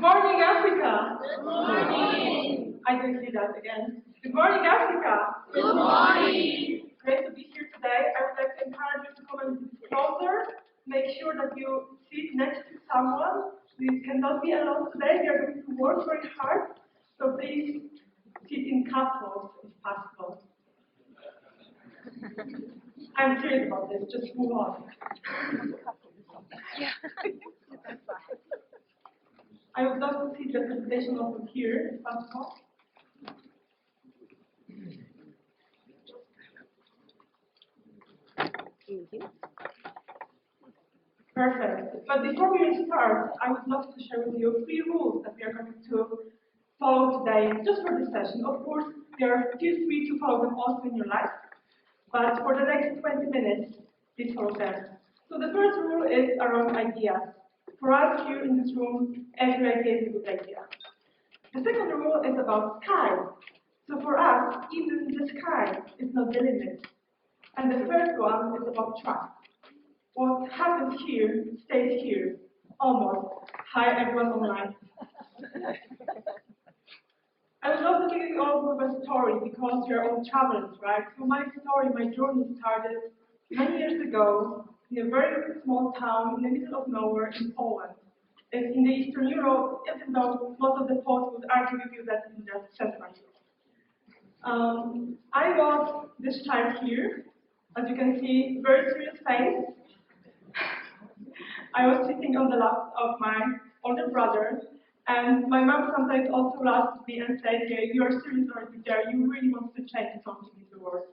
Good morning, Africa. Good morning. I can see that again. Good morning, Africa. Good morning. Great to be here today. I would like to encourage you to come a bit closer. Make sure that you sit next to someone. We cannot be alone today. We are going to work very hard. So please sit in couples if possible. I'm serious about this. Just move on. I would love to see the presentation over here, if possible. Perfect. But before we start, I would love to share with you 3 rules that we are going to follow today, just for this session. Of course, feel free to follow them also in your life, but for the next 20 minutes, please follow them. So the first rule is around ideas. For us here in this room, every idea is a good idea. The second rule is about sky. So for us, even the sky is not the limit. And the third one is about trust. What happens here stays here, almost. Hi everyone online. I would love to give you all a story because we are all travelers, right? So my story, my journey started many years ago in a very small town in the middle of nowhere in Poland. It's in the Eastern Europe, even though most of the Poles would argue with you that in the Central Europe. I was this child here, as you can see, very serious face. I was sitting on the lap of my older brother, and my mom sometimes also laughed at me and said, "Yeah, you are serious already there, you really want to change something in the world."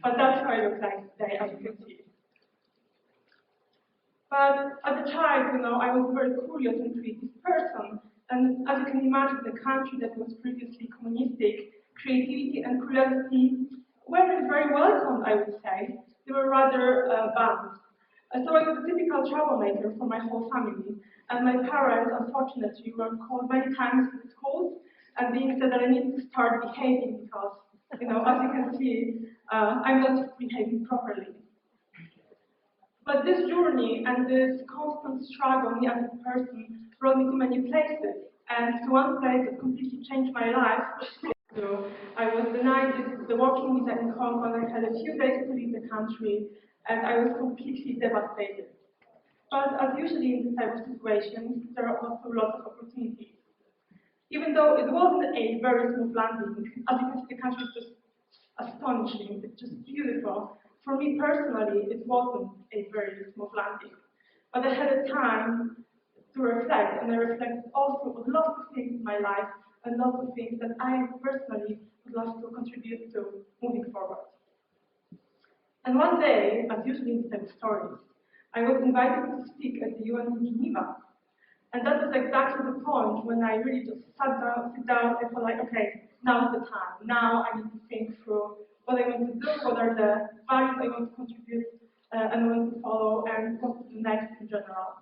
But that's how I look like today, as you can see. But as a child, I was a very curious and creative person, and as you can imagine, the country that was previously communistic, creativity and curiosity weren't very welcome, I would say. They were rather banned. So I was a typical troublemaker for my whole family, and my parents, unfortunately, were called many times to the schools and being said that I need to start behaving because, as you can see, I'm not behaving properly. But this journey and this constant struggle me as a person brought me to many places, and to one place that completely changed my life. So I was denied the working visa in Hong Kong. I had a few days to leave the country, and I was completely devastated. But as usually in this type of situations, there are also lots of opportunities. Even though it wasn't a very smooth landing, as you can see, the country is just astonishing, it's just beautiful. For me personally, it wasn't a very smooth landing. But I had a time to reflect, and I reflected also on lots of things in my life, and lots of things that I personally would love to contribute to moving forward. And one day, as usually in these stories, I was invited to speak at the UN in Geneva. And that was exactly the point when I really just sit down and felt like, okay, now's the time. Now I need to think through what I want to do, what are the values I want to contribute and want to follow, and what to do next in general.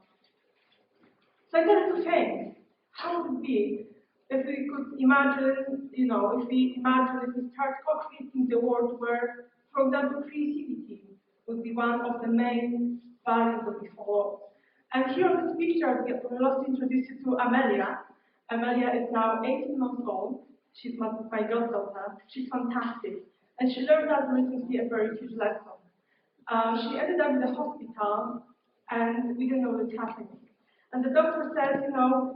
So I started to think, how would it be if we could imagine, if we start co-creating the world where, for example, creativity would be one of the main values that we follow. And here on this picture, I would love to introduce you to Amelia. Amelia is now 18 months old. She's my goddaughter. She's fantastic. And she learned us recently a very huge lesson. She ended up in the hospital, and we didn't know what's happening. And the doctor said,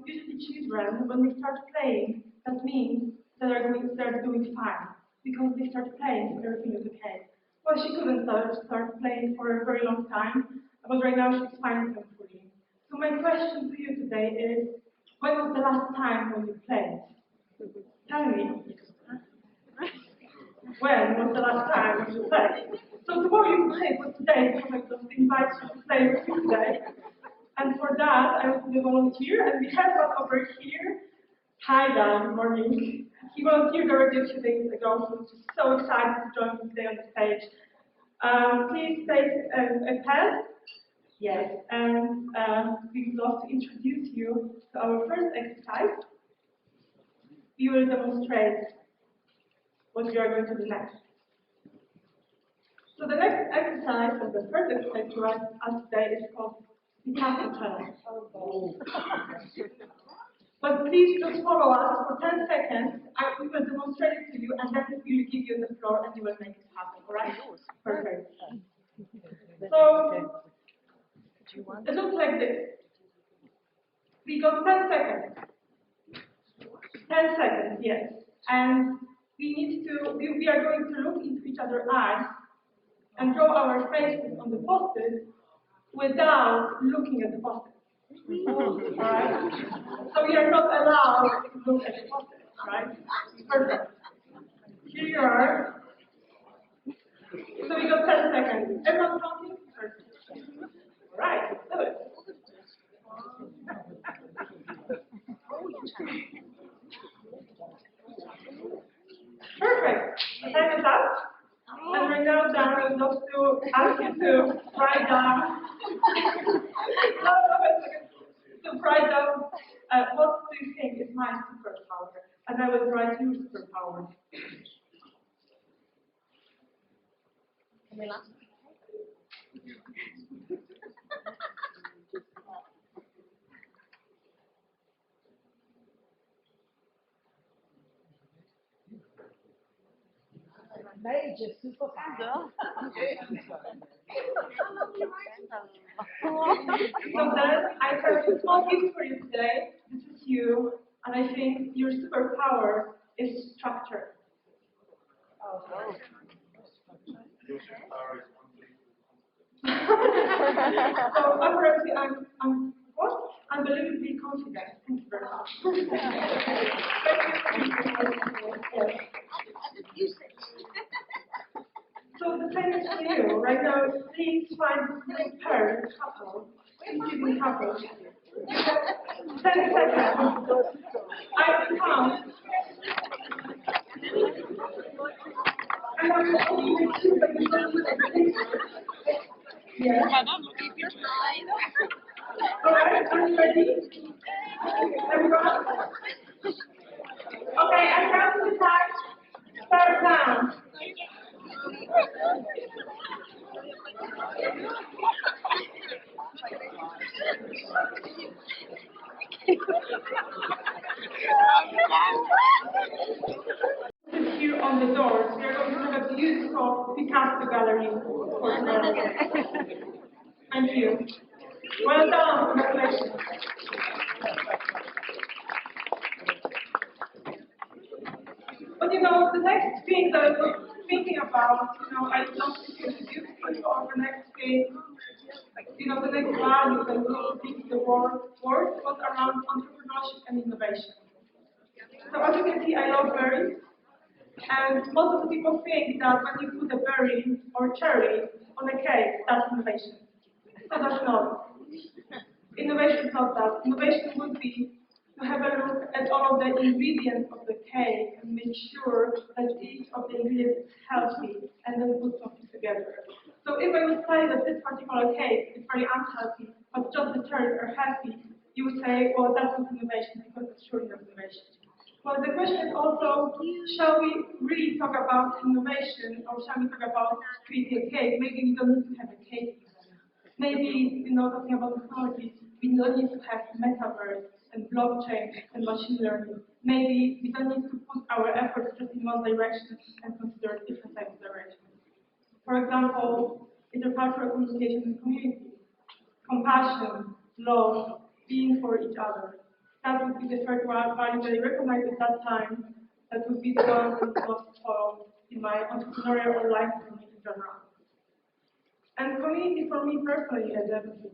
usually children, when they start playing, that means that they're doing fine. Because they start playing, so everything is okay. Well, she couldn't start playing for a very long time, but right now she's fine, thankfully. So my question to you today is, when was the last time when you played? Tell me. When was the last time when you played? So tomorrow you can play, but today because I just invite you to play with me today. And for that, I will be the volunteer, and we have one over here. Hi, Dan, good morning. He volunteered already a few days ago, so I'm just so excited to join me today on the stage. Please take a pen. Yes, and we would love to introduce you to our first exercise. We will demonstrate what we are going to do next. So the next exercise, or the first exercise for us today, is called the Castle Challenge. But please follow us for 10 seconds. We will demonstrate it to you, and then we will give you the floor, and you will make it happen. All right? Perfect. So it looks like this. We got 10 seconds. 10 seconds, yes. And we are going to look into each other's eyes and draw our faces on the post-it without looking at the post-it. Alright? So we are not allowed to look at the post-it, right? Perfect. Here you are. So we got 10 seconds. Everyone counting? Alright, let's do it. Perfect. The time is up. And right now, Dan, I would love to ask you to write down. To write down what do you think is my superpower, and I will write your superpower. Camila. Major superpower. So then, I have a small gift for you today. This is you, and I think your superpower is structure. Oh. So apparently, I'm what? Unbelievably confident. Thank you very much. So the same is for you. Right now, please find a pair, couple, even couple. 10 seconds. I will count. And I will make sure that you don't do anything. Yes. Alright, are you ready? Everyone? Okay, I'm counting the time. Start now. Here on the doors, we are going to have a beautiful Picasso gallery for tomorrow. Thank you. Well done, congratulations. But the next thing that I was thinking about, I'd love to introduce you on the next thing, the next value that will speak the word was around entrepreneurship and innovation. So as you can see, I love berries. And most of the people think that when you put a berry or cherry on a cake, that's innovation. So that's not. Innovation is not that. Innovation would be to have a look at all of the ingredients of the cake and make sure that each of the ingredients is healthy and then put something together. So if I would say that this particular cake is very unhealthy, but just the cherries are healthy, you would say, well, that's not innovation because it's surely not innovation. Well, the question is also, shall we really talk about innovation or shall we talk about creating a cake? Maybe we don't need to have a cake. Maybe, talking about technology, we don't need to have metaverse and blockchain and machine learning. Maybe we don't need to put our efforts just in one direction and consider different types of directions. For example, intercultural communication and community, compassion, love, being for each other. That would be the third value that I recognized at that time. That would be the one that I want to follow in my entrepreneurial or life journey in general. And community for me personally is everything.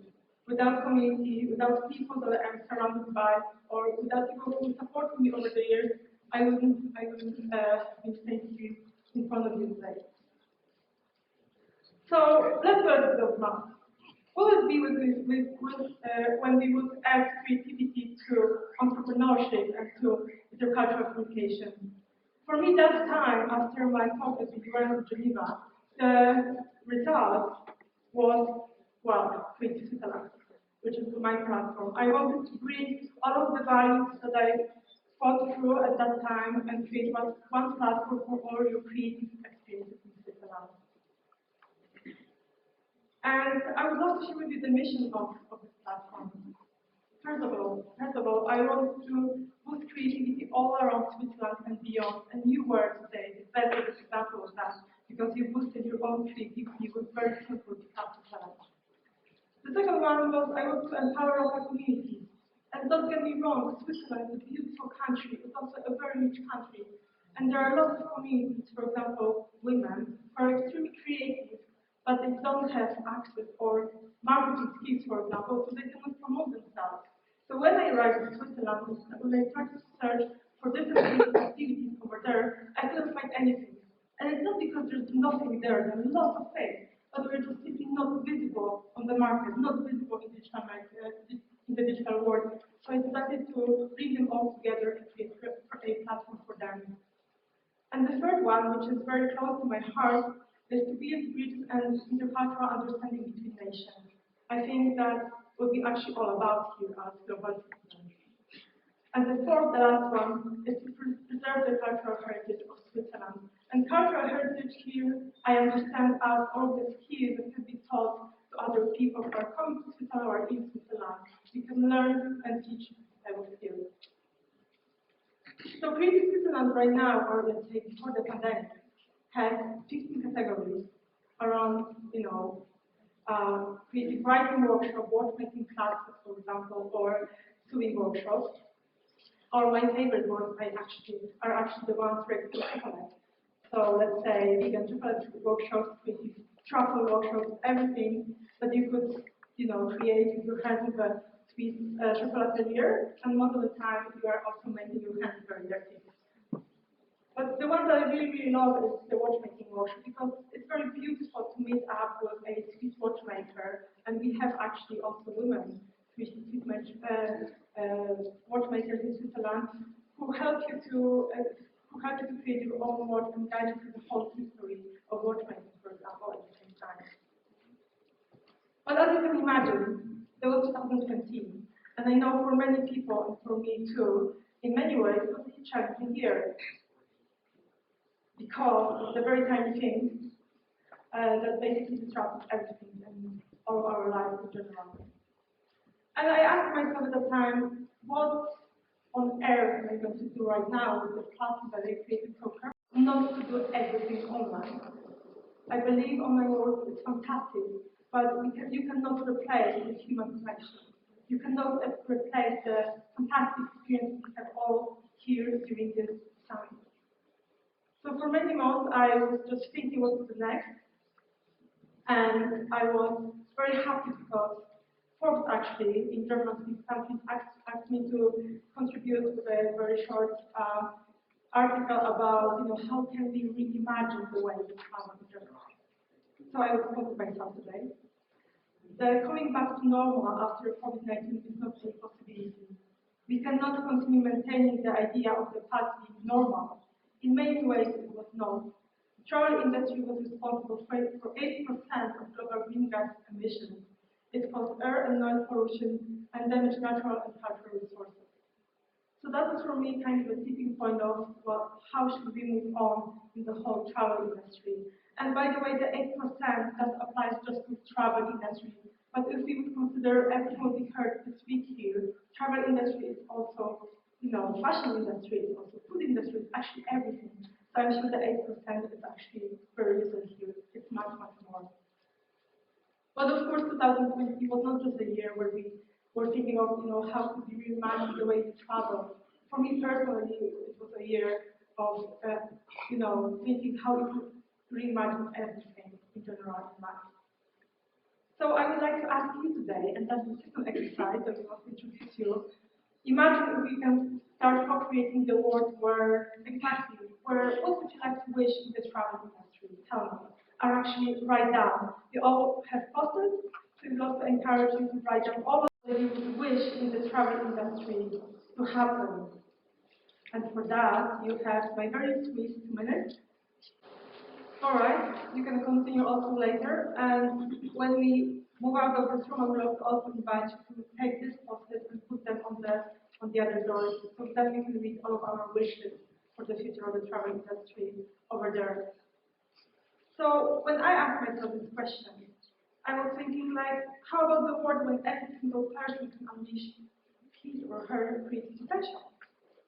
Without community, without people that I'm surrounded by, or without people who supported me over the years, I wouldn't be standing here in front of you today. So let's start with those now. What would be when we would add creativity to entrepreneurship and to intercultural communication? For me, that time, after my talk at the UN of Geneva, the result was, Creative Talk, which is my platform. I wanted to bring all of the values that I thought through at that time and create one platform for all your creative experiences in Switzerland. And I would love to share with you the mission of this platform. First of all, I want to boost creativity about Switzerland and beyond, and you were today the best example of that, because you boosted your own creativity with very simple disaster challenge. The second one was I want to empower local communities. And don't get me wrong, Switzerland is a beautiful country, it's also a very rich country. And there are lots of communities, for example, women, who are extremely creative, but they don't have access or marketing skills, for example, so they cannot promote themselves. So when I arrived in Switzerland, when I started to search for different activities over there, I couldn't find anything. And it's not because there's nothing there, there's lots of things, but we're just simply not visible on the market, not visible in the digital world. So I decided to bring them all together and create a platform for them. And the third one, which is very close to my heart, is to be a bridge and intercultural understanding between nations. I think that's what we actually all about here as global citizens. And the fourth, the last one, is to preserve the cultural heritage of Switzerland. And cultural heritage here, I understand as all the skills that can be taught to other people who are coming to Switzerland or in Switzerland. We can learn and teach this type of skills. So Creative Switzerland right now, or let's say before the pandemic, has 15 categories around, creative writing workshop, watchmaking classes, for example, or sewing workshops. Or my favorite ones are actually the ones related to chocolate. So let's say vegan chocolate workshops, creative truffle workshops, everything that you could, create with your hands with a Swiss chocolatier, and most of the time you are also making your hands very dirty. But the one that I really, really love is the watchmaking workshop, because it's very beautiful to meet up with a Swiss watchmaker, and we have actually also women watchmakers in Switzerland who help you to create your own watch and guide you through the whole history of watchmaking, for example, at the same time. But as you can imagine, there was 2020, and I know for many people, and for me too, in many ways, it was a challenging year, because of the very tiny things that basically disrupted everything and all of our lives in general. And I asked myself at the time, what on earth am I going to do right now with the platform that I created so carefully? Not to do everything online. I believe online work is fantastic, but you cannot replace the human connection. You cannot replace the fantastic experience we have all here during this time. So for many months, I was just thinking what to do next, and I was very happy because Forbes actually, in German-speaking countries, asked me to contribute with a very short article about, how can we reimagine the way we travel in general. So I will quote myself today. The coming back to normal after COVID-19 is not a possibility. We cannot continue maintaining the idea of the past being normal. In many ways, it was not. The travel industry was responsible for 80% of global greenhouse gas emissions. It caused air and noise pollution and damaged natural and cultural resources. So that was for me kind of a tipping point of, well, how should we move on in the whole travel industry? And by the way, the 8% that applies just to travel industry. But if we would consider everything we heard this week here, travel industry is also, fashion industry, is also food industry, is actually everything. So I'm sure the 8% is actually very little here. It's much, much more. But of course, 2020 was not just a year where we were thinking of, how could we reimagine the way we travel. For me personally, it was a year of, thinking how we could reimagine everything in general in life. So I would like to ask you today, and that's the second exercise that we want to introduce you. Imagine if we can start co-creating the world what would you like to wish in the travel industry? Tell me. Or actually write down. You all have posters, so we also encourage you to write down all of that you would wish in the travel industry to happen. And for that, you have my very sweet 2 minutes. All right, you can continue also later. And when we move out of this room, I will also invite you to take these posters and put them on the other doors, so that we can read all of our wishes for the future of the travel industry over there. So when I asked myself this question, I was thinking how about the world when every single person can unleash his or her creative potential?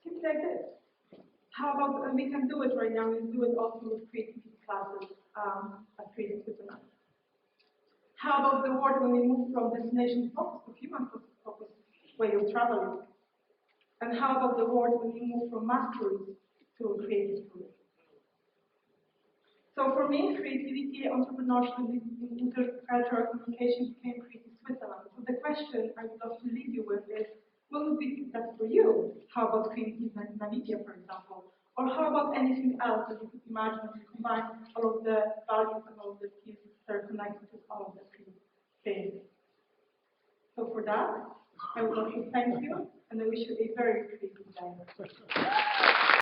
Simply like this. How about, we can do it right now, we do it also with creativity classes at Creative Switzerland. How about the world when we move from destination focus to human focus way of traveling? And how about the world when we move from mastery to creative tool? So for me, creativity, entrepreneurship, and intercultural communication became Creative Switzerland. So the question I would love to leave you with is, what would be that for you? How about creativity in Namibia, for example? Or how about anything else that you could imagine to combine all of the values and all of the skills that are connected to all of the three things? So for that, I would like to thank you, and I wish you a very creative day.